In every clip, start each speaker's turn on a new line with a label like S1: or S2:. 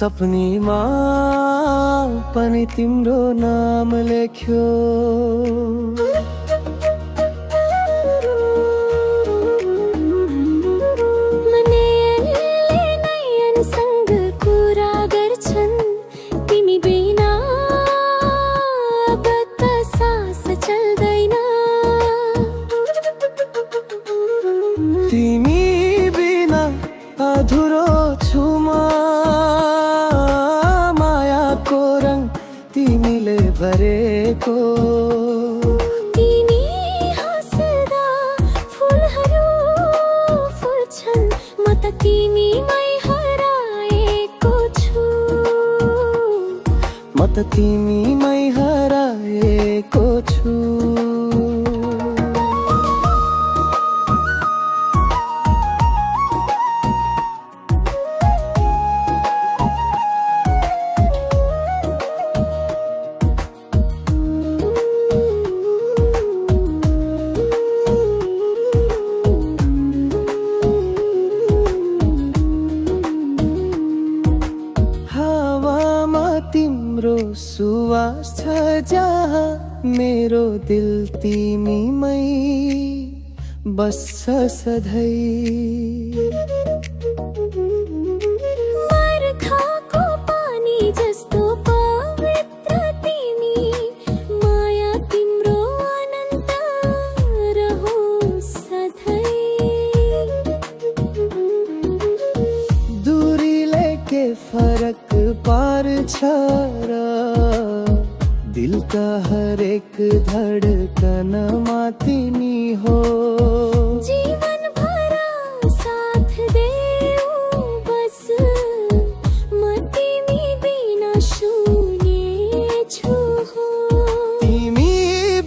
S1: सपनीमा पनि तिम्रो नाम लेख्यो।
S2: नयनसँग कुरा गर्छन् तिमी बिना अब त सास चल्दैन।
S1: तिमी बिना अधुरो छु म, मायाको रङ तिमीले भरेको।
S2: तिमी हाँस्दा फुलहरू फुल्छन्, म त तिमीमै हराएको छु।
S1: म त तिमीमै हराएको छु। तिम्रो सुवास छ जहाँ मेरो दिल तिमीमै बस्छ सधैँ।
S2: बर्खाको पानी जस्तो पवित्र तिमी, माया तिम्रो अनन्त रहोस् सधैँ।
S1: दूरीले के फरक पार्छ र दिलका हरेक धडकनमा तिमी हो।
S2: जीवन भर साथ देऊ बस, म तिमी बिना शून्य छु हो।
S1: तिमी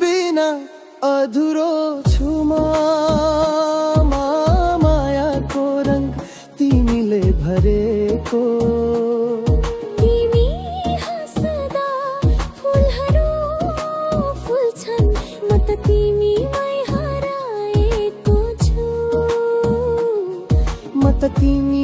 S1: बिना अधुरो छु म, मायाको रङ तिमीले भरेको।
S2: तिमीमै हराएको छु।
S1: म त तिमी